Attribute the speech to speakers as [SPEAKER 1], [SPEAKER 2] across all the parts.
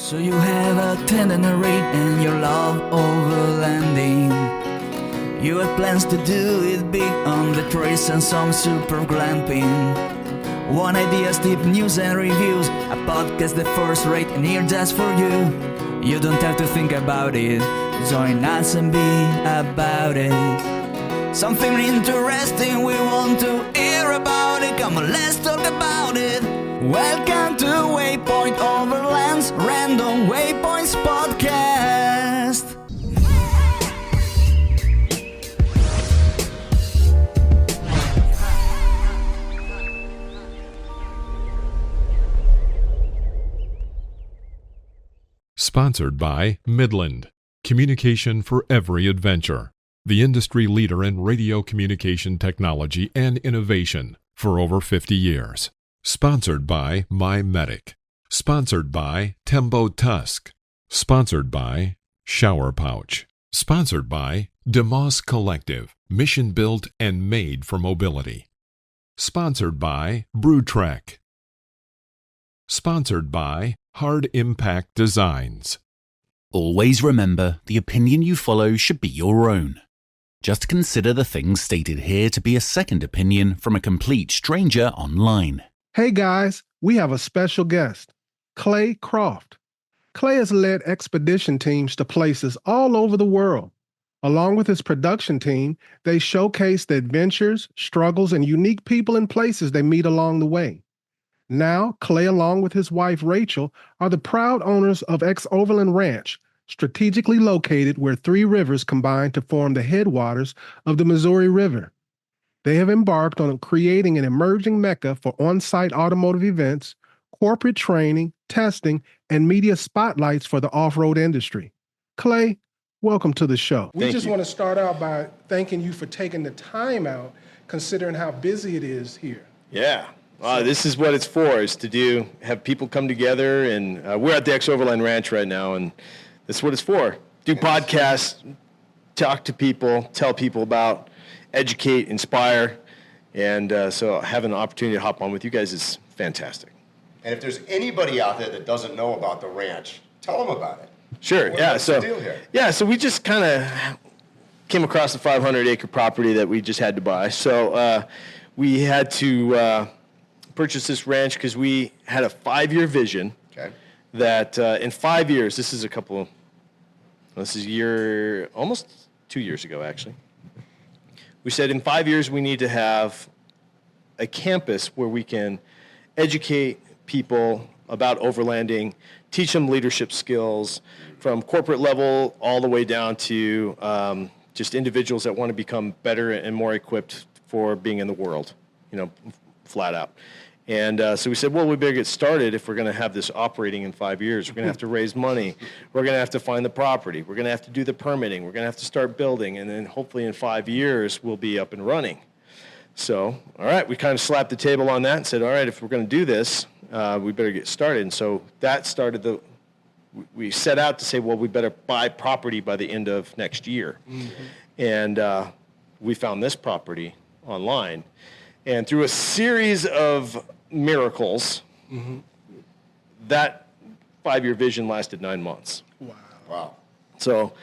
[SPEAKER 1] So you have a tender rate and you love overlanding. You have plans to do it big on the trace and some super glamping. One idea, deep news and reviews, a podcast the first rate and here just for you. You don't have to think about it, join us and be about it. Something interesting we want to hear about it, come on let's talk about it. Welcome to Waypoint Overland's Random Waypoints podcast.
[SPEAKER 2] Sponsored by Midland, communication for every adventure. The industry leader in radio communication technology and innovation for over 50 years. Sponsored by MyMedic. Sponsored by Tembo Tusk. Sponsored by Shower Pouch. Sponsored by DeMoss Collective, mission built and made for mobility. Sponsored by BrewTrek. Sponsored by Hard Impact Designs.
[SPEAKER 3] Always remember, the opinion you follow should be your own. Just consider the things stated here to be a second opinion from a complete stranger online.
[SPEAKER 4] Hey guys, we have a special guest, Clay Croft. Clay has led expedition teams to places all over the world. Along with his production team, they showcase the adventures, struggles, and unique people and places they meet along the way. Now, Clay, along with his wife Rachel, are the proud owners of XOVERLAND Ranch, strategically located where three rivers combine to form the headwaters of the Missouri River. They have embarked on creating an emerging mecca for on-site automotive events, corporate training, testing, and media spotlights for the off-road industry. Clay, welcome to the show. We just want to start out by thanking you for taking the time out, considering how busy it is here.
[SPEAKER 5] Yeah. This is what it's for, is to have people come together, and we're at the XOVERLAND Ranch right now, and that's what it's for. Do podcasts, talk to people, tell people about, educate, inspire, and so having an opportunity to hop on with you guys is fantastic.
[SPEAKER 6] And if there's anybody out there that doesn't know about the ranch, tell them about it.
[SPEAKER 5] Sure,
[SPEAKER 6] What's the deal here?
[SPEAKER 5] Yeah, so we just kind of came across a 500-acre property that we just had to buy. So we had to purchase this ranch because we had a 5-year vision.
[SPEAKER 6] Okay.
[SPEAKER 5] That in 5 years, this is almost 2 years ago, actually. We said in 5 years we need to have a campus where we can educate people about overlanding, teach them leadership skills from corporate level all the way down to just individuals that want to become better and more equipped for being in the world, flat out. And so we said, well, we better get started if we're going to have this operating in 5 years. We're going to have to raise money. We're going to have to find the property. We're going to have to do the permitting. We're going to have to start building. And then hopefully in 5 years, we'll be up and running. So, all right, we kind of slapped the table on that and said, all right, if we're going to do this, we better get started. And so that started we set out to say, well, we better buy property by the end of next year. Mm-hmm. And we found this property online. And through a series of miracles, mm-hmm. that 5-year vision lasted 9 months.
[SPEAKER 6] Wow.
[SPEAKER 5] So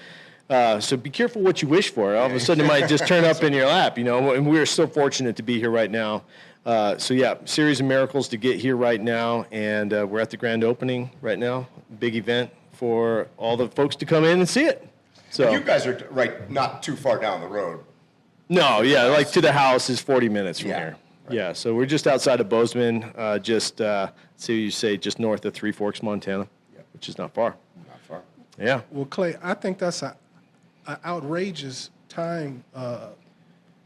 [SPEAKER 5] be careful what you wish for. All of a sudden it might just turn up in your lap, and we're so fortunate to be here right now. Series of miracles to get here right now, and we're at the grand opening right now. Big event for all the folks to come in and see it. So
[SPEAKER 6] and you guys are not too far down the road.
[SPEAKER 5] No, yeah, like to the house is 40 minutes from here. Right. Yeah, so we're just outside of Bozeman, just north of Three Forks, Montana, which is not far.
[SPEAKER 6] Not far.
[SPEAKER 5] Yeah.
[SPEAKER 4] Well, Clay, I think that's an outrageous time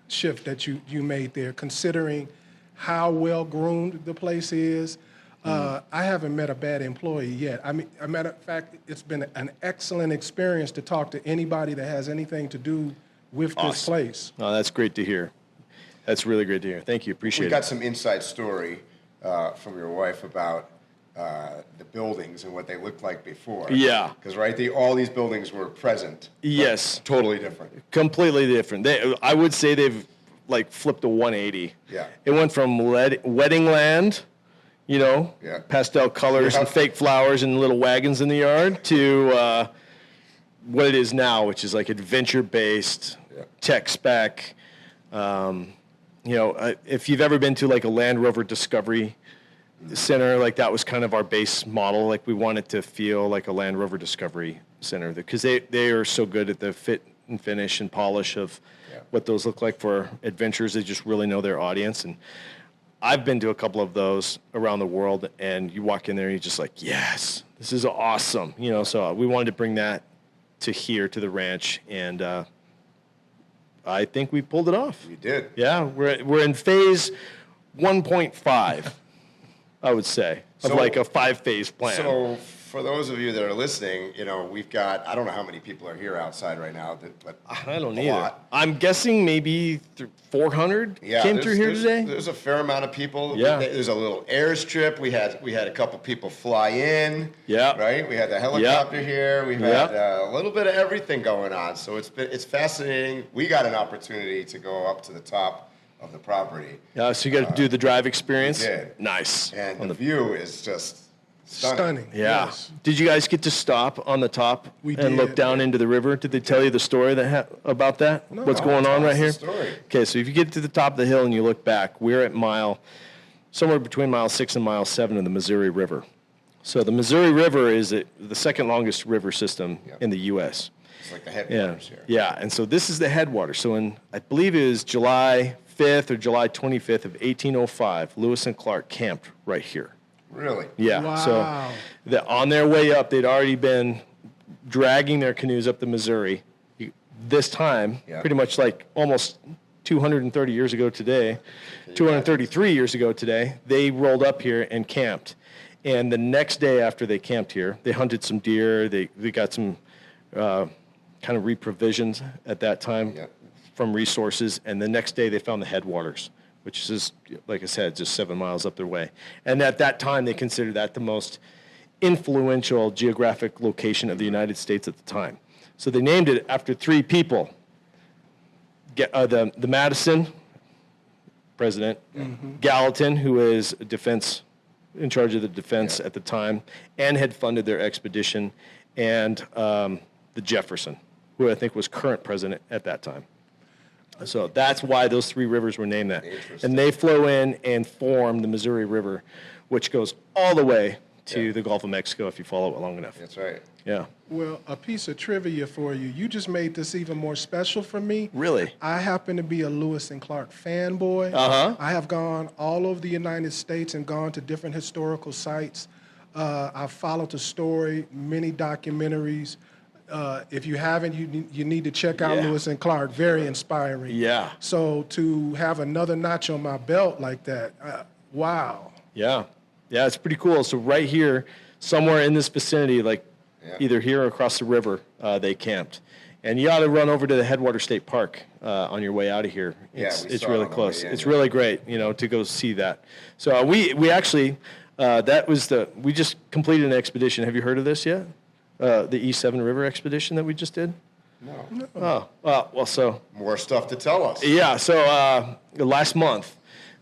[SPEAKER 4] shift that you made there, considering how well groomed the place is. I haven't met a bad employee yet. I mean, as a matter of fact, it's been an excellent experience to talk to anybody that has anything to do with this place.
[SPEAKER 5] Oh, that's great to hear. That's really great to hear. Thank you. Appreciate it.
[SPEAKER 6] We got some inside story from your wife about the buildings and what they looked like before.
[SPEAKER 5] Yeah.
[SPEAKER 6] Because, all these buildings were present.
[SPEAKER 5] Yes.
[SPEAKER 6] Totally different.
[SPEAKER 5] Completely different. I would say they've, flipped a 180.
[SPEAKER 6] Yeah.
[SPEAKER 5] It went from wedding land you know,
[SPEAKER 6] Yeah.
[SPEAKER 5] pastel colors
[SPEAKER 6] Yeah.
[SPEAKER 5] and fake flowers and little wagons in the yard, to what it is now, which is like adventure-based, tech spec. You know, if you've ever been to like a Land Rover Discovery Center, like that was kind of our base model. Like we wanted to feel like a Land Rover Discovery Center because they are so good at the fit and finish and polish of what those look like for adventures. They just really know their audience. And I've been to a couple of those around the world, and you walk in there and you're just like, yes, this is awesome. You know, so we wanted to bring that to here, to the ranch, and I think we pulled it off.
[SPEAKER 6] You did.
[SPEAKER 5] Yeah, we're in phase 1.5, I would say, of like a 5-phase plan.
[SPEAKER 6] So for those of you that are listening, you know, we've got, I don't know how many people are here outside right now, but
[SPEAKER 5] I don't
[SPEAKER 6] a
[SPEAKER 5] either.
[SPEAKER 6] lot.
[SPEAKER 5] I'm guessing maybe 400 came through here today.
[SPEAKER 6] There's a fair amount of people.
[SPEAKER 5] Yeah.
[SPEAKER 6] There's a little airstrip. We had a couple people fly in.
[SPEAKER 5] Yeah.
[SPEAKER 6] Right. We had the helicopter here. We've had a little bit of everything going on. So it's fascinating. We got an opportunity to go up to the top of the property.
[SPEAKER 5] Yeah, so you got to do the drive experience.
[SPEAKER 6] We did.
[SPEAKER 5] Nice.
[SPEAKER 6] And the view is just stunning.
[SPEAKER 5] Yeah.
[SPEAKER 4] Yes.
[SPEAKER 5] Did you guys get to stop on the top
[SPEAKER 4] We
[SPEAKER 5] and look
[SPEAKER 4] did.
[SPEAKER 5] down into the river? Did they tell you the story about that?
[SPEAKER 4] No.
[SPEAKER 5] What's going on
[SPEAKER 6] Tell
[SPEAKER 5] right
[SPEAKER 6] us
[SPEAKER 5] here?
[SPEAKER 6] the story.
[SPEAKER 5] Okay, so if you get to the top of the hill and you look back, we're at somewhere between mile 6 and mile 7 of the Missouri River. So the Missouri River is the second longest river system in the U.S.
[SPEAKER 6] It's like the headquarters here.
[SPEAKER 5] Yeah, and so this is the headwater. So I believe it was July 5th or July 25th of 1805, Lewis and Clark camped right here.
[SPEAKER 6] Really?
[SPEAKER 5] Yeah.
[SPEAKER 4] Wow.
[SPEAKER 5] So on their way up, they'd already been dragging their canoes up the Missouri. This time, pretty much like almost 230 years ago today, 233 years ago today, they rolled up here and camped. And the next day after they camped here, they hunted some deer. They got some kind of reprovisions at that time from resources. And the next day they found the headwaters, which is, like I said, just 7 miles up their way. And at that time, they considered that the most influential geographic location of the United States at the time. So they named it after 3 people. The Madison president, Gallatin, who is in charge of the defense at the time, and had funded their expedition, and the Jefferson, who I think was current president at that time. So that's why those 3 rivers were named that. And they flow in and form the Missouri River, which goes all the way to the Gulf of Mexico if you follow it long enough.
[SPEAKER 6] That's right.
[SPEAKER 5] Yeah.
[SPEAKER 4] Well, a piece of trivia for you. You just made this even more special for me.
[SPEAKER 5] Really?
[SPEAKER 4] I happen to be a Lewis and Clark fanboy.
[SPEAKER 5] Uh-huh.
[SPEAKER 4] I have gone all over the United States and gone to different historical sites. I've followed the story, many documentaries. If you haven't, you need to check out Lewis and Clark. Very inspiring.
[SPEAKER 5] Yeah.
[SPEAKER 4] So to have another notch on my belt like that, wow.
[SPEAKER 5] Yeah. Yeah, it's pretty cool. So right here, somewhere in this vicinity, like either here or across the river, they camped. And you ought to run over to the Headwater State Park on your way out of here. It's
[SPEAKER 6] saw it
[SPEAKER 5] really
[SPEAKER 6] on the
[SPEAKER 5] close.
[SPEAKER 6] way in,
[SPEAKER 5] It's really great, to go see that. So we actually, we just completed an expedition. Have you heard of this yet? The E7 River expedition that we just did?
[SPEAKER 6] No.
[SPEAKER 5] Oh, well, so.
[SPEAKER 6] More stuff to tell us.
[SPEAKER 5] Yeah, so last month,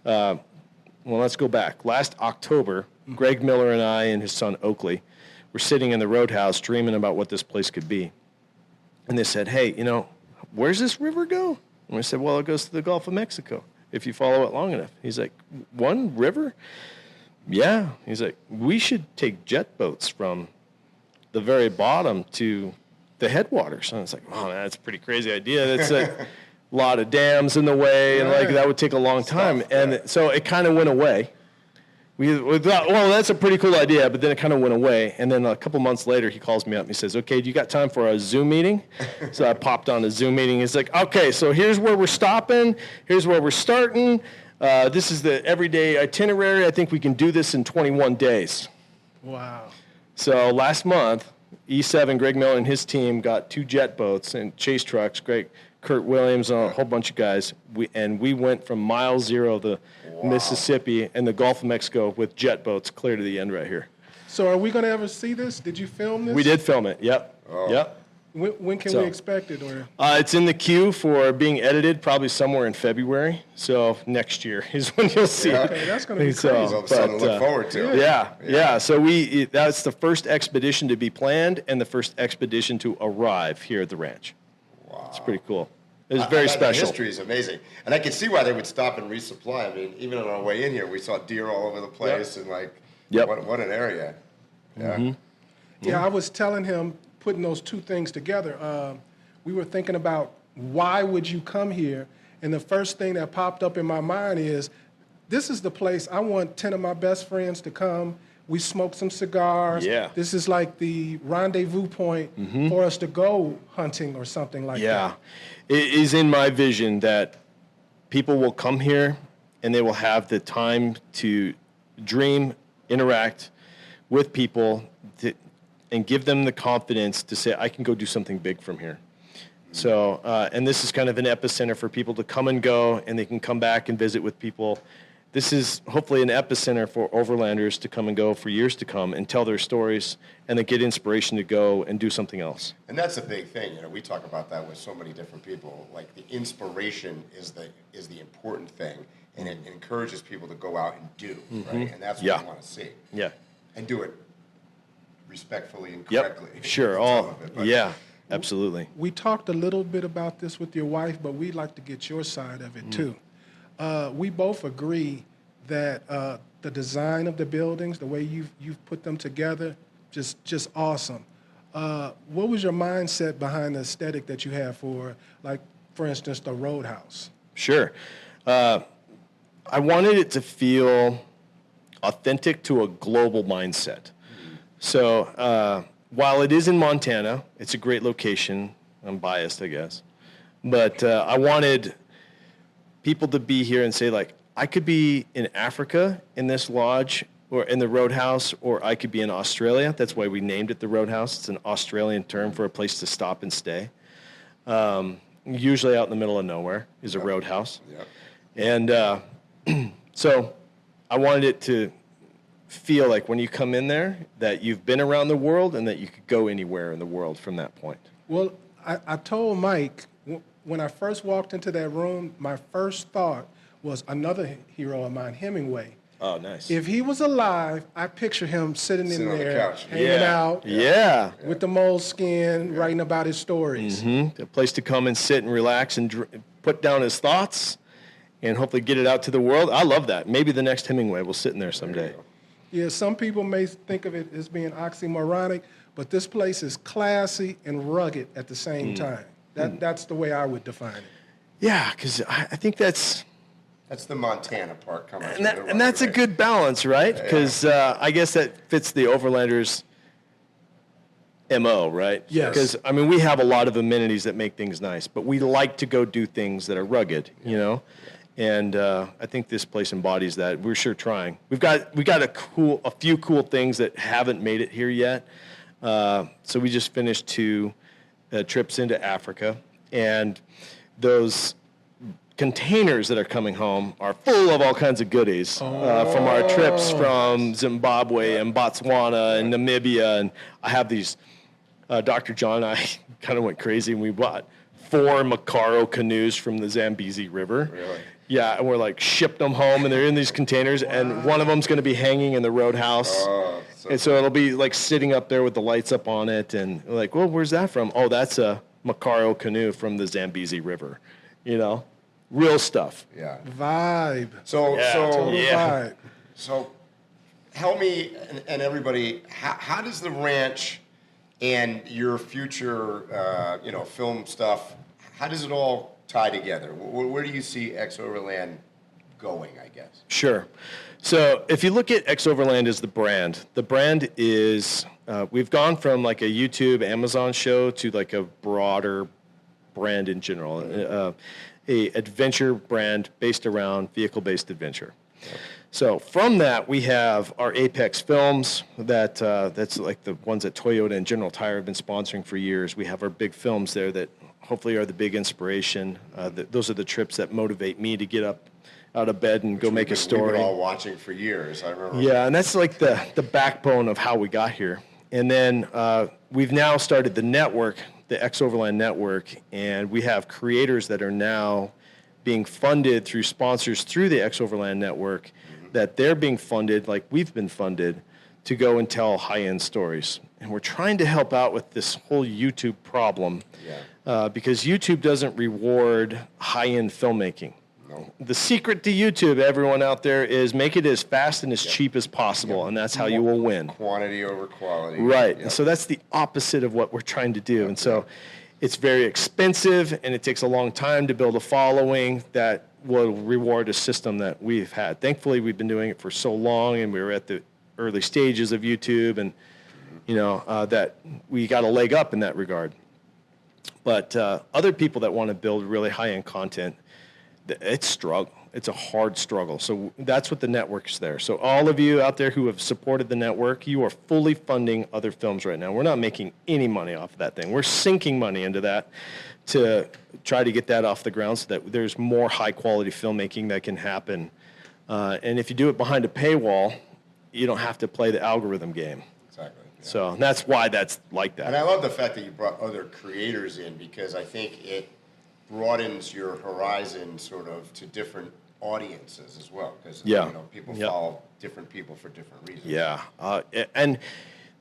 [SPEAKER 5] well, let's go back. Last October, Greg Miller and I and his son Oakley were sitting in the roadhouse dreaming about what this place could be. And they said, hey, where's this river go? And we said, well, it goes to the Gulf of Mexico if you follow it long enough. He's like, one river? Yeah. He's like, we should take jet boats from the very bottom to the headwaters. And I was like, oh, man, that's a pretty crazy idea. That's a lot of dams in the way, and that would take a long time. So it kind of went away. We thought, well, that's a pretty cool idea, but then it kind of went away. And then a couple months later, he calls me up and he says, okay, do you got time for a Zoom meeting? So I popped on a Zoom meeting. He's like, okay, so here's where we're stopping. Here's where we're starting. This is the everyday itinerary. I think we can do this in 21 days.
[SPEAKER 4] Wow.
[SPEAKER 5] So last month, E7, Greg Miller and his team got 2 jet boats and chase trucks, Kurt Williams and a whole bunch of guys. We went from mile 0 of the Mississippi and the Gulf of Mexico with jet boats clear to the end right here.
[SPEAKER 4] So are we going to ever see this? Did you film this?
[SPEAKER 5] We did film it, yep.
[SPEAKER 6] Oh.
[SPEAKER 5] Yep.
[SPEAKER 4] When can
[SPEAKER 5] So,
[SPEAKER 4] we expect it? Or
[SPEAKER 5] It's in the queue for being edited, probably somewhere in February. So next year is when you'll see it.
[SPEAKER 4] okay, that's going to be
[SPEAKER 5] So,
[SPEAKER 4] crazy.
[SPEAKER 6] Well, something to look forward to.
[SPEAKER 5] Yeah. So that's the first expedition to be planned and the first expedition to arrive here at the ranch.
[SPEAKER 6] Wow.
[SPEAKER 5] It's pretty cool. It's very special.
[SPEAKER 6] The history is amazing. And I can see why they would stop and resupply. I mean, even on our way in here, we saw deer all over the place and what an area. Yeah.
[SPEAKER 4] Yeah, I was telling him, putting those two things together, we were thinking about why would you come here? And the first thing that popped up in my mind is, this is the place I want 10 of my best friends to come. We smoke some cigars.
[SPEAKER 5] Yeah.
[SPEAKER 4] This is like the rendezvous point for us to go hunting or something like that.
[SPEAKER 5] Yeah. It is in my vision that people will come here and they will have the time to dream, interact with people, and give them the confidence to say, I can go do something big from here. So, and this is kind of an epicenter for people to come and go, and they can come back and visit with people. This is hopefully an epicenter for Overlanders to come and go for years to come and tell their stories and then get inspiration to go and do something else.
[SPEAKER 6] And that's a big thing. You know, we talk about that with so many different people. Like, the inspiration is the important thing, and it encourages people to go out and do, right? And that's what we want to see.
[SPEAKER 5] Yeah.
[SPEAKER 6] And do it respectfully and correctly.
[SPEAKER 5] Sure. Absolutely.
[SPEAKER 4] We talked a little bit about this with your wife, but we'd like to get your side of it too. We both agree that the design of the buildings, the way you've put them together, just awesome. What was your mindset behind the aesthetic that you have for, like, for instance, the Roadhouse?
[SPEAKER 5] Sure. I wanted it to feel authentic to a global mindset. So while it is in Montana, it's a great location. I'm biased, I guess. But I wanted people to be here and say, like, I could be in Africa in this lodge or in the Roadhouse, or I could be in Australia. That's why we named it the Roadhouse. It's an Australian term for a place to stop and stay. Usually out in the middle of nowhere is a roadhouse. Yep. And so I wanted it to feel like when you come in there that you've been around the world and that you could go anywhere in the world from that point.
[SPEAKER 4] Well, I told Mike, when I first walked into that room, my first thought was another hero of mine, Hemingway.
[SPEAKER 5] Oh, nice.
[SPEAKER 4] If he was alive, I picture him sitting in
[SPEAKER 6] on the
[SPEAKER 4] there,
[SPEAKER 6] couch.
[SPEAKER 4] hanging out with the moleskin, writing about his stories.
[SPEAKER 5] A place to come and sit and relax and put down his thoughts and hopefully get it out to the world. I love that. Maybe the next Hemingway will sit in there someday.
[SPEAKER 4] Yeah, some people may think of it as being oxymoronic, but this place is classy and rugged at the same time. That's the way I would define it.
[SPEAKER 5] Yeah, because I think that's
[SPEAKER 6] the Montana part coming.
[SPEAKER 5] And that's a good balance, right? Because I guess that fits the Overlanders' MO, right?
[SPEAKER 4] Yes.
[SPEAKER 5] Because, I mean, we have a lot of amenities that make things nice, but we like to go do things that are rugged, you know? And I think this place embodies that. We're sure trying. We've got a few cool things that haven't made it here yet. So we just finished 2 trips into Africa, and those containers that are coming home are full of all kinds of goodies from our trips from Zimbabwe and Botswana and Namibia. And I have these. Dr. John and I kind of went crazy, and we bought 4 Macaro canoes from the Zambezi River.
[SPEAKER 6] Really?
[SPEAKER 5] Yeah, and we're like shipped them home, and they're in these containers, and one of them's going to be hanging in the Roadhouse. And so it'll be like sitting up there with the lights up on it, and like, well, where's that from? Oh, that's a Macaro canoe from the Zambezi River. You know, real stuff.
[SPEAKER 6] Yeah.
[SPEAKER 4] Vibe.
[SPEAKER 6] So
[SPEAKER 4] Vibe.
[SPEAKER 6] So help me and everybody, how does the ranch and your future, film stuff, how does it all tie together? Where do you see XOverland going, I guess?
[SPEAKER 5] Sure. So if you look at XOverland as the brand is, we've gone from like a YouTube, Amazon show to like a broader brand in general, a adventure brand based around vehicle-based adventure. Yep. So from that, we have our Apex films that's like the ones that Toyota and General Tire have been sponsoring for years. We have our big films there that hopefully are the big inspiration. Those are the trips that motivate me to get up out of bed and go make a story.
[SPEAKER 6] We've been all watching for years, I remember.
[SPEAKER 5] Yeah, and that's like the backbone of how we got here. And then we've now started the network the XOVERLAND network, and we have creators that are now being funded through sponsors through the XOVERLAND network, that they're being funded like we've been funded to go and tell high-end stories. And we're trying to help out with this whole YouTube problem because YouTube doesn't reward high-end filmmaking.
[SPEAKER 6] No.
[SPEAKER 5] The secret to YouTube, everyone out there, is make it as fast and as cheap as possible, and that's how you will win.
[SPEAKER 6] Quantity over quality.
[SPEAKER 5] Right.
[SPEAKER 6] Yep.
[SPEAKER 5] And so that's the opposite of what we're trying to do. And so it's very expensive, and it takes a long time to build a following that will reward a system that we've had. Thankfully, we've been doing it for so long, and we were at the early stages of YouTube, and that we got a leg up in that regard. But other people that want to build really high-end content, it's struggle. It's a hard struggle. So that's what the network's there. So all of you out there who have supported the network, you are fully funding other films right now. We're not making any money off of that thing. We're sinking money into that to try to get that off the ground so that there's more high-quality filmmaking that can happen. And if you do it behind a paywall, you don't have to play the algorithm game.
[SPEAKER 6] Exactly. Yeah.
[SPEAKER 5] So that's why that's like that.
[SPEAKER 6] And I love the fact that you brought other creators in, because I think it broadens your horizon sort of to different audiences as well, because people follow different people for different reasons.
[SPEAKER 5] Yeah, and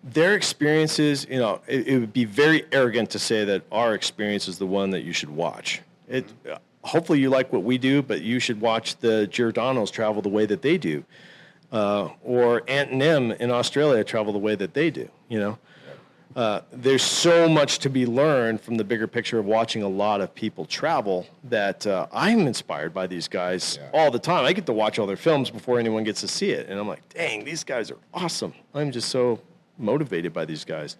[SPEAKER 5] their experiences, it would be very arrogant to say that our experience is the one that you should watch. Hopefully you like what we do, but you should watch the Giordano's travel the way that they do, or Ant and M in Australia travel the way that they do. There's so much to be learned from the bigger picture of watching a lot of people travel that I'm inspired by these guys all the time. I get to watch all their films before anyone gets to see it, and I'm like, dang, these guys are awesome. I'm just so motivated by these guys.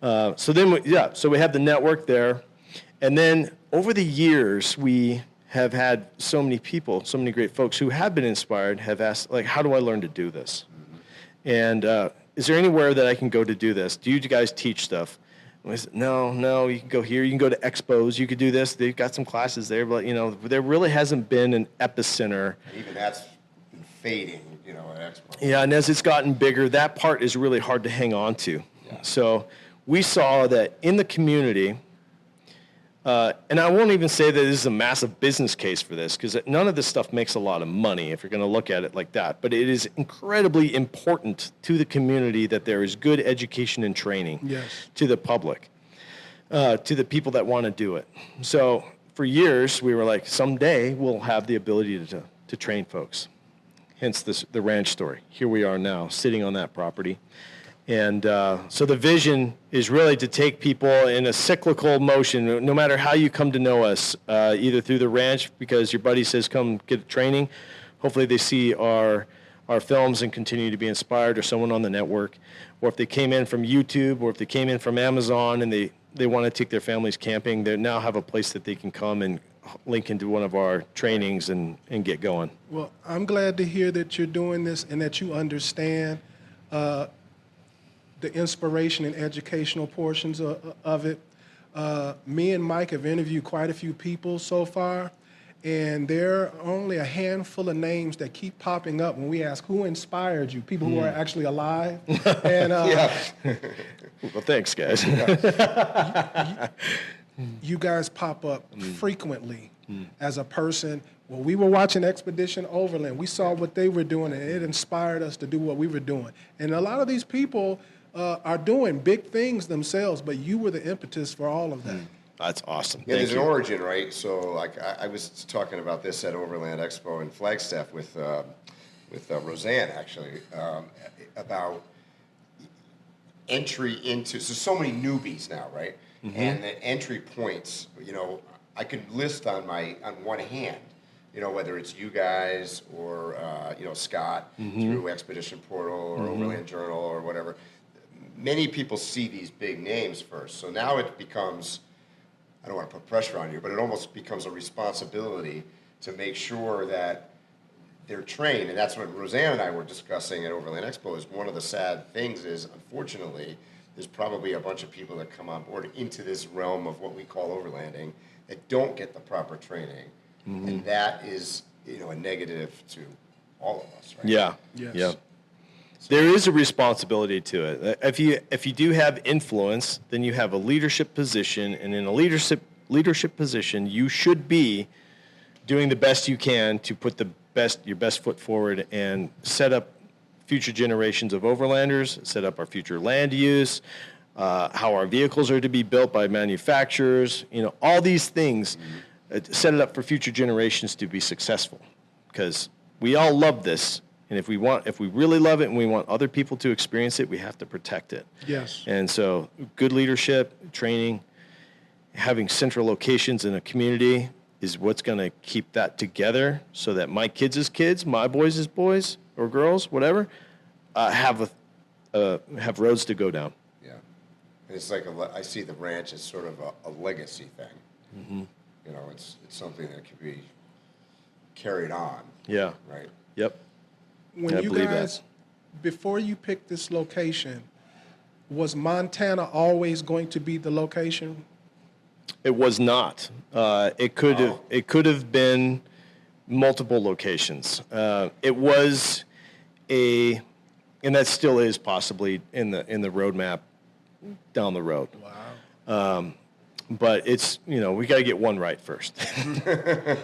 [SPEAKER 5] So we have the network there, and then over the years we have had so many people, so many great folks who have been inspired, have asked, like, how do I learn to do this? And is there anywhere that I can go to do this? Do you guys teach stuff? And I said, no, you can go here. You can go to expos. You could do this. They've got some classes there, but, there really hasn't been an epicenter.
[SPEAKER 6] And even that's been fading, at expo.
[SPEAKER 5] Yeah, and as it's gotten bigger, that part is really hard to hang on to. Yeah. So we saw that in the community, and I won't even say that this is a massive business case for this, because none of this stuff makes a lot of money if you're going to look at it like that. But it is incredibly important to the community that there is good education and training to the public, to the people that want to do it. So for years, we were like, someday we'll have the ability to train folks. Hence the ranch story. Here we are now, sitting on that property. And so the vision is really to take people in a cyclical motion, no matter how you come to know us, either through the ranch because your buddy says come get training. Hopefully they see our films and continue to be inspired, or someone on the network, or if they came in from YouTube, or if they came in from Amazon and they want to take their families camping, they now have a place that they can come and link into one of our trainings and get going.
[SPEAKER 4] Well, I'm glad to hear that you're doing this and that you understand the inspiration and educational portions of it. Me and Mike have interviewed quite a few people so far, and there are only a handful of names that keep popping up when we ask who inspired you, people who are actually alive. And
[SPEAKER 5] well, thanks, guys.
[SPEAKER 4] You guys pop up frequently as a person. When we were watching Expedition Overland, we saw what they were doing, and it inspired us to do what we were doing. And a lot of these people are doing big things themselves, but you were the impetus for all of that.
[SPEAKER 5] That's awesome.
[SPEAKER 6] Yeah, there's an origin, right? So, like, I was talking about this at Overland Expo in Flagstaff with Roseanne, actually, about entry into, so many newbies now, right? Mm-hmm. And the entry points, I could list on one hand, whether it's you guys or, Scott through Expedition Portal or Overland Journal or whatever. Many people see these big names first. So now it becomes, I don't want to put pressure on you, but it almost becomes a responsibility to make sure that they're trained. And that's what Roseanne and I were discussing at Overland Expo. Is one of the sad things is, unfortunately, there's probably a bunch of people that come on board into this realm of what we call overlanding that don't get the proper training. And that is, a negative to all of us, right?
[SPEAKER 5] Yeah.
[SPEAKER 4] Yes.
[SPEAKER 5] Yeah. There is a responsibility to it. If you do have influence, then you have a leadership position, and in a leadership position, you should be doing the best you can to put your best foot forward and set up future generations of overlanders, set up our future land use, how our vehicles are to be built by manufacturers, all these things, set it up for future generations to be successful. Because we all love this, and if we really love it and we want other people to experience it, we have to protect it.
[SPEAKER 4] Yes.
[SPEAKER 5] And so good leadership, training, having central locations in a community is what's going to keep that together, so that my kids' kids, my boys' boys or girls, whatever, have roads to go down.
[SPEAKER 6] Yeah, and it's like I see the ranch as sort of a legacy thing. Mm-hmm. It's something that can be carried on.
[SPEAKER 5] Yeah.
[SPEAKER 6] Right.
[SPEAKER 5] Yep.
[SPEAKER 4] When
[SPEAKER 5] I
[SPEAKER 4] you
[SPEAKER 5] believe
[SPEAKER 4] guys, before you picked this location, was Montana always going to be the location?
[SPEAKER 5] It was not. It could have been multiple locations. It was and that still is possibly in the roadmap down the road.
[SPEAKER 4] Wow.
[SPEAKER 5] But it's we got to get one right first.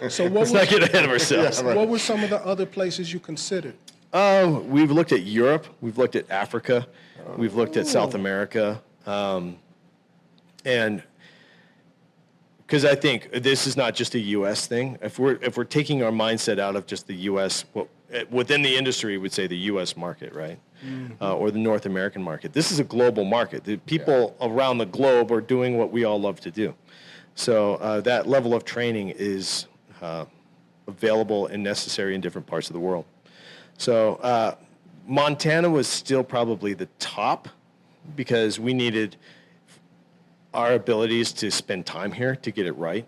[SPEAKER 4] So
[SPEAKER 5] let's not get ahead of ourselves.
[SPEAKER 4] What were some of the other places you considered?
[SPEAKER 5] We've looked at Europe. We've looked at Africa. We've looked at South America, and. Because I think this is not just a U.S. thing. If we're taking our mindset out of just the U.S., within the industry, we would say the U.S. market, right, or the North American market. This is a global market. The people around the globe are doing what we all love to do. So that level of training is available and necessary in different parts of the world. So Montana was still probably the top, because we needed our abilities to spend time here to get it right,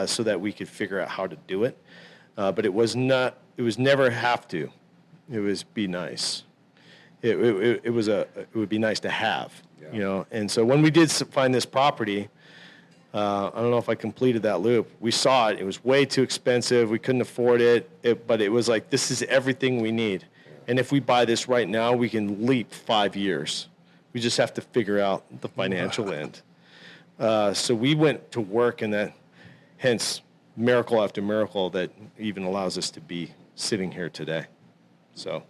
[SPEAKER 5] so that we could figure out how to do it. But it was never have to. It was be nice. It would be nice to have, And so when we did find this property, I don't know if I completed that loop. We saw it. It was way too expensive. We couldn't afford it. But it was like, this is everything we need. And if we buy this right now, we can leap 5 years. We just have to figure out the financial end. So we went to work, and that, hence, miracle after miracle that even allows us to be sitting here today. So,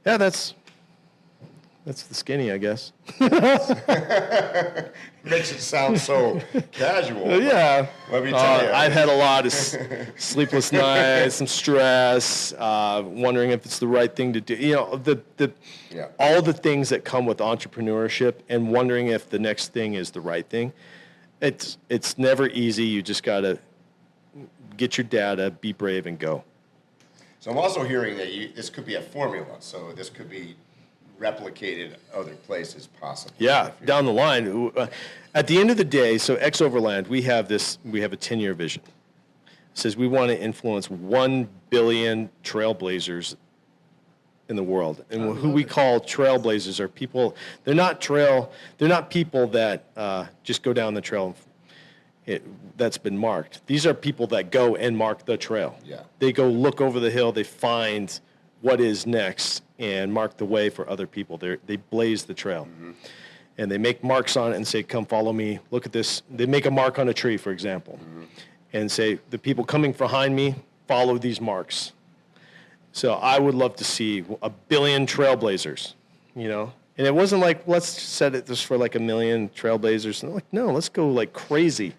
[SPEAKER 5] yeah, that's the skinny, I guess.
[SPEAKER 6] Makes it sound so casual.
[SPEAKER 5] Yeah.
[SPEAKER 6] Let me tell you.
[SPEAKER 5] I've had a lot of sleepless nights, some stress, wondering if it's the right thing to do. All the things that come with entrepreneurship, and wondering if the next thing is the right thing. It's never easy. You just got to get your data, be brave, and go.
[SPEAKER 6] So I'm also hearing that this could be a formula. So this could be replicated other places possibly.
[SPEAKER 5] Yeah, down the line. At the end of the day, so XOVERLAND, we have a 10-year vision. It says we want to influence 1 billion trailblazers in the world. And who we call trailblazers are people, they're not people that just go down the trail that's been marked. These are people that go and mark the trail.
[SPEAKER 6] Yeah.
[SPEAKER 5] They go look over the hill, they find what is next and mark the way for other people. They blaze the trail. Mm-hmm. And they make marks on it and say, come follow me, look at this. They make a mark on a tree, for example, and say, the people coming behind me, follow these marks. So I would love to see 1 billion trailblazers, And it wasn't like, let's set it just for like 1 million trailblazers. And like, no, let's go like crazy,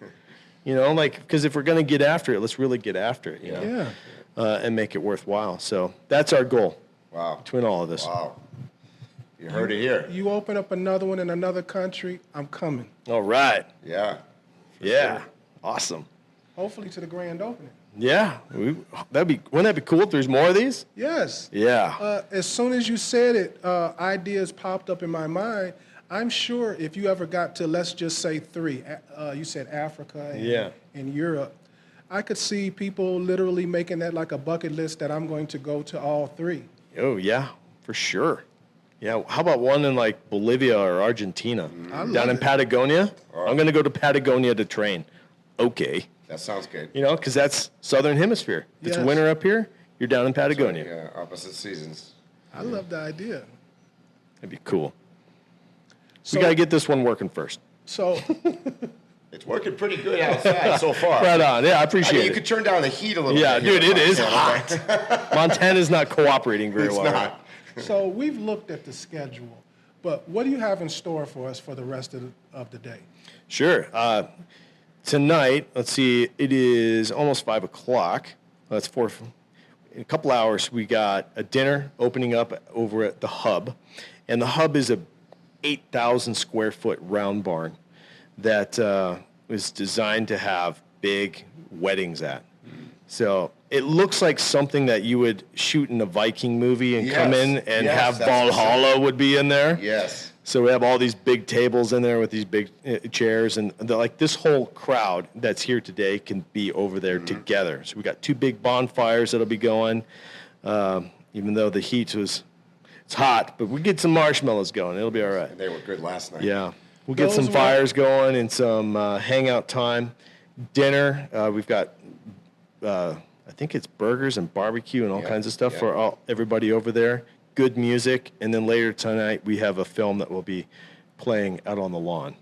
[SPEAKER 5] because if we're going to get after it, let's really get after it,
[SPEAKER 4] Yeah.
[SPEAKER 5] And make it worthwhile. So that's our goal.
[SPEAKER 6] Wow.
[SPEAKER 5] Between all of this.
[SPEAKER 6] Wow. You heard it here.
[SPEAKER 4] You open up another one in another country, I'm coming.
[SPEAKER 5] All right.
[SPEAKER 6] Yeah.
[SPEAKER 5] Yeah.
[SPEAKER 6] Sure.
[SPEAKER 5] Awesome.
[SPEAKER 4] Hopefully to the grand opening.
[SPEAKER 5] Yeah. Wouldn't that be cool if there's more of these?
[SPEAKER 4] Yes.
[SPEAKER 5] Yeah.
[SPEAKER 4] As soon as you said it, ideas popped up in my mind. I'm sure if you ever got to, let's just say 3, you said Africa and Europe, I could see people literally making that like a bucket list that I'm going to go to all 3.
[SPEAKER 5] Oh, yeah, for sure. Yeah, how about one in like Bolivia or Argentina? Down in Patagonia? Right. I'm going to go to Patagonia to train. Okay.
[SPEAKER 6] That sounds good.
[SPEAKER 5] Because that's Southern Hemisphere. If it's winter up here, you're down in Patagonia.
[SPEAKER 6] So, yeah, opposite seasons.
[SPEAKER 4] I love the idea.
[SPEAKER 5] That'd be cool.
[SPEAKER 4] So,
[SPEAKER 5] We got to get this one working first.
[SPEAKER 4] So,
[SPEAKER 6] It's working pretty good outside so far.
[SPEAKER 5] Right on. Yeah, I
[SPEAKER 6] I
[SPEAKER 5] appreciate
[SPEAKER 6] mean, you
[SPEAKER 5] it.
[SPEAKER 6] could turn down the heat a little
[SPEAKER 5] Yeah,
[SPEAKER 6] bit.
[SPEAKER 5] dude, it is hot. Montana's not cooperating very
[SPEAKER 6] It's
[SPEAKER 5] well.
[SPEAKER 6] not.
[SPEAKER 5] Right?
[SPEAKER 4] so we've looked at the schedule, but what do you have in store for us for the rest of the day?
[SPEAKER 5] Sure. Tonight, let's see, it is almost 5 o'clock. That's 4. In a couple hours, we got a dinner opening up over at the Hub. And the Hub is a 8,000 square foot round barn that was designed to have big weddings at. So it looks like something that you would shoot in a Viking movie and come in and have
[SPEAKER 6] that's
[SPEAKER 5] Valhalla would be in there.
[SPEAKER 6] Yes.
[SPEAKER 5] So we have all these big tables in there with these big chairs, and like this whole crowd that's here today can be over there together. So we got 2 big bonfires that'll be going, even though the heat it's hot, but we get some marshmallows going. It'll be all right.
[SPEAKER 6] They were good last night.
[SPEAKER 5] Yeah, we'll get
[SPEAKER 4] Those
[SPEAKER 5] some
[SPEAKER 4] were-
[SPEAKER 5] fires going and some hangout time. Dinner, we've got, I think it's burgers and barbecue and all
[SPEAKER 6] Yeah,
[SPEAKER 5] kinds of stuff
[SPEAKER 6] yeah.
[SPEAKER 5] for everybody over there. Good music, and then later tonight we have a film that will be playing out on the lawn.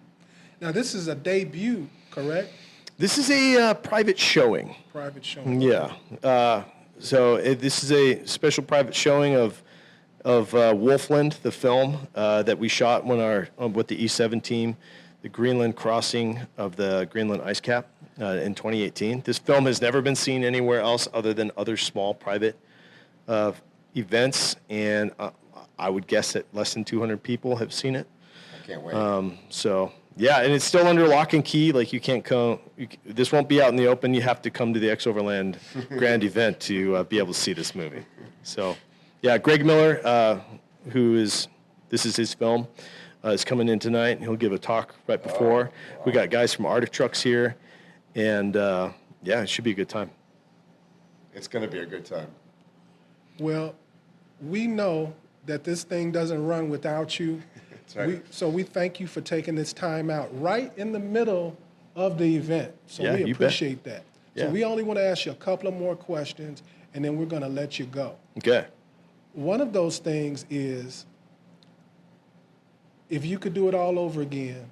[SPEAKER 4] Now, this is a debut, correct?
[SPEAKER 5] This is a private showing.
[SPEAKER 4] Private show.
[SPEAKER 5] Yeah. This is a special private showing of Wolfland, the film that we shot with the E7 team, the Greenland crossing of the Greenland ice cap in 2018. This film has never been seen anywhere else other than other small private events, and I would guess that less than 200 people have seen it.
[SPEAKER 6] I can't wait.
[SPEAKER 5] Yeah, and it's still under lock and key. Like, you can't come. This won't be out in the open. You have to come to the XOVERLAND grand event to be able to see this movie. So, yeah, Greg Miller, this is his film, is coming in tonight. He'll give a talk right before. We got guys from Arctic Trucks here, and it should be a good time.
[SPEAKER 6] It's going to be a good time.
[SPEAKER 4] Well, we know that this thing doesn't run without you.
[SPEAKER 6] That's right.
[SPEAKER 4] So we thank you for taking this time out right in the middle of the event. So
[SPEAKER 5] Yeah,
[SPEAKER 4] we
[SPEAKER 5] you bet.
[SPEAKER 4] appreciate that.
[SPEAKER 5] Yeah.
[SPEAKER 4] So we only want to ask you a couple of more questions, and then we're going to let you go.
[SPEAKER 5] Okay.
[SPEAKER 4] One of those things is, if you could do it all over again.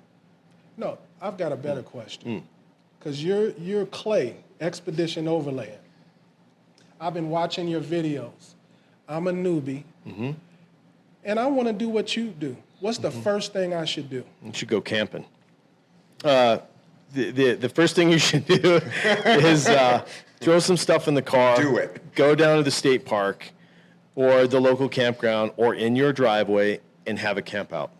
[SPEAKER 4] No, I've got a better question. Because you're Clay, Expedition Overland. I've been watching your videos. I'm a newbie. And I want to do what you do. What's the first thing I should do?
[SPEAKER 5] You should go camping. The first thing you should do is throw some stuff in the car.
[SPEAKER 6] Do it.
[SPEAKER 5] Go down to the state park or the local campground or in your driveway and have a camp out.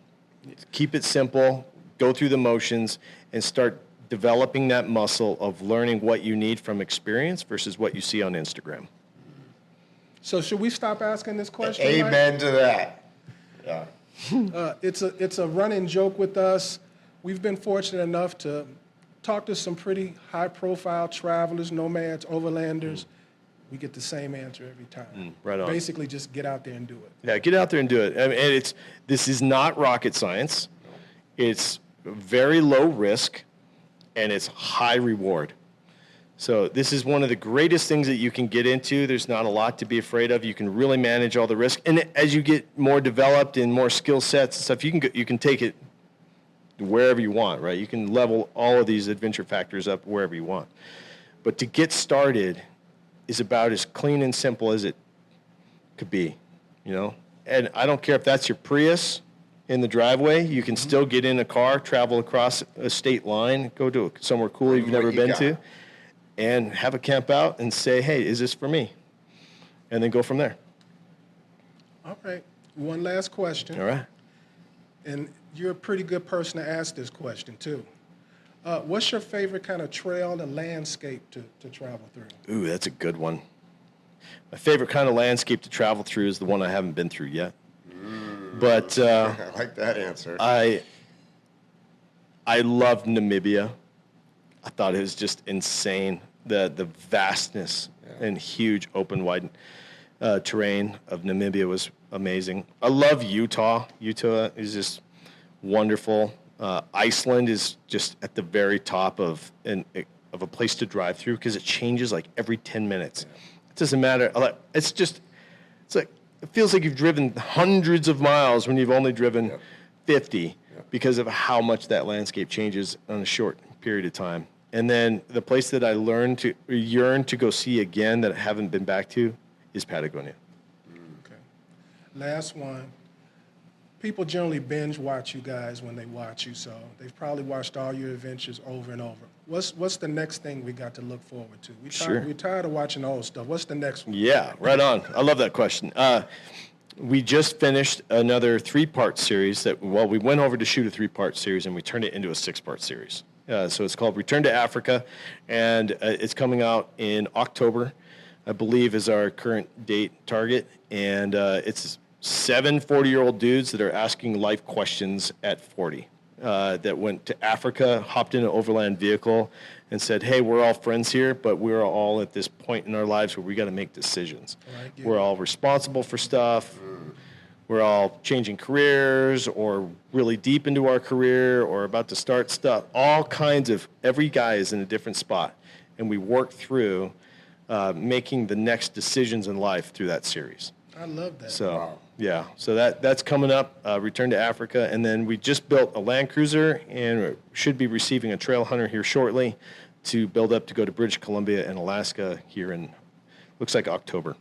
[SPEAKER 5] Keep it simple. Go through the motions and start developing that muscle of learning what you need from experience versus what you see on Instagram.
[SPEAKER 4] So should we stop asking this question? Mike?
[SPEAKER 6] Amen to that. Yeah.
[SPEAKER 4] It's a running joke with us. We've been fortunate enough to talk to some pretty high-profile travelers, nomads, overlanders. We get the same answer every time.
[SPEAKER 5] Right on.
[SPEAKER 4] Basically, just get out there and do it.
[SPEAKER 5] Yeah, get out there and do it. I mean, and this is not rocket science. It's very low risk, and it's high reward. So this is one of the greatest things that you can get into. There's not a lot to be afraid of. You can really manage all the risk, and as you get more developed and more skill sets and stuff, you can take it wherever you want, right? You can level all of these adventure factors up wherever you want. But to get started is about as clean and simple as it could be, you know? And I don't care if that's your Prius in the driveway. You can still get in a car, travel across a state line, go to somewhere cool you've never been to, and have a camp out and say, hey, is this for me? And then go from there.
[SPEAKER 4] All right. One last question.
[SPEAKER 5] All right.
[SPEAKER 4] And you're a pretty good person to ask this question, too. What's your favorite kind of trail and landscape to travel through?
[SPEAKER 5] Ooh, that's a good one. My favorite kind of landscape to travel through is the one I haven't been through yet. But
[SPEAKER 6] I like that answer.
[SPEAKER 5] I loved Namibia. I thought it was just insane. The vastness and huge open wide terrain of Namibia was amazing. I love Utah. Utah is just wonderful. Iceland is just at the very top of a place to drive through because it changes like every 10 minutes. It doesn't matter. It's like it feels like you've driven hundreds of miles when you've only driven
[SPEAKER 6] Yep.
[SPEAKER 5] 50
[SPEAKER 6] Yep.
[SPEAKER 5] because of how much that landscape changes in a short period of time. And then the place that I yearn to go see again that I haven't been back to is Patagonia.
[SPEAKER 4] Okay. Last one. People generally binge watch you guys when they watch you, so they've probably watched all your adventures over and over. What's the next thing we got to look forward to?
[SPEAKER 5] Sure.
[SPEAKER 4] We're tired of watching old stuff. What's the next one?
[SPEAKER 5] Yeah, right on. I love that question. We just finished another 3-part series we went over to shoot a 3-part series and we turned it into a 6-part series. So it's called Return to Africa, and it's coming out in October, I believe is our current date target. And it's 7 40-year-old dudes that are asking life questions at 40 that went to Africa, hopped in an overland vehicle, and said, hey, we're all friends here, but we're all at this point in our lives where we got to make decisions.
[SPEAKER 4] Right,
[SPEAKER 5] We're all responsible for stuff. We're all changing careers or really deep into our career or about to start stuff. All kinds of, every guy is in a different spot. And we work through making the next decisions in life through that series.
[SPEAKER 4] I love that.
[SPEAKER 5] So,
[SPEAKER 6] Wow.
[SPEAKER 5] yeah. So that's coming up, Return to Africa. And then we just built a Land Cruiser and should be receiving a Trail Hunter here shortly to build up to go to British Columbia and Alaska here in, looks like October.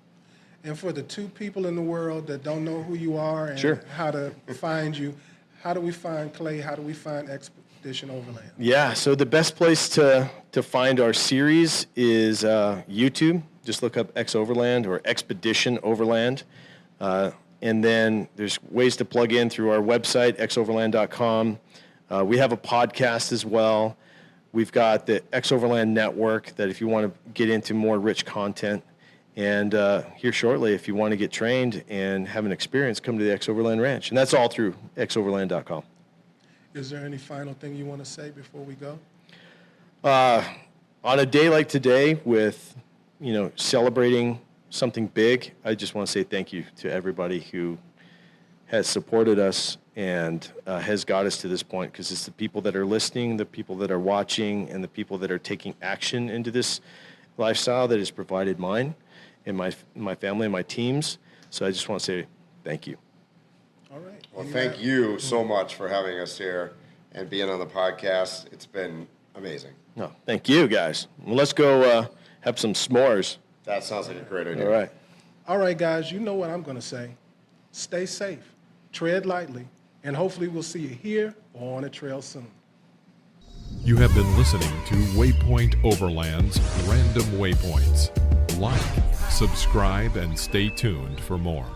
[SPEAKER 4] And for the 2 people in the world that don't know who you are and
[SPEAKER 5] Sure.
[SPEAKER 4] how to find you, how do we find Clay? How do we find Expedition Overland?
[SPEAKER 5] Yeah, so the best place to find our series is YouTube. Just look up XOVERLAND or Expedition Overland. And then there's ways to plug in through our website, xoverland.com. We have a podcast as well. We've got the XOverland Network that if you want to get into more rich content. And here shortly, if you want to get trained and have an experience, come to the XOverland Ranch. And that's all through xoverland.com.
[SPEAKER 4] Is there any final thing you want to say before we go?
[SPEAKER 5] On a day like today with, celebrating something big, I just want to say thank you to everybody who has supported us and has got us to this point, because it's the people that are listening, the people that are watching, and the people that are taking action into this lifestyle that has provided mine and my family and my teams. So I just want to say thank you.
[SPEAKER 4] All right.
[SPEAKER 6] Well, thank you so much for having us here and being on the podcast. It's been amazing.
[SPEAKER 5] No, thank you, guys. Well, let's go have some s'mores.
[SPEAKER 6] That sounds like a great idea.
[SPEAKER 5] All right.
[SPEAKER 4] All right, guys, you know what I'm going to say. Stay safe, tread lightly, and hopefully we'll see you here or on a trail soon.
[SPEAKER 2] You have been listening to Waypoint Overland's Random Waypoints. Like, subscribe, and stay tuned for more.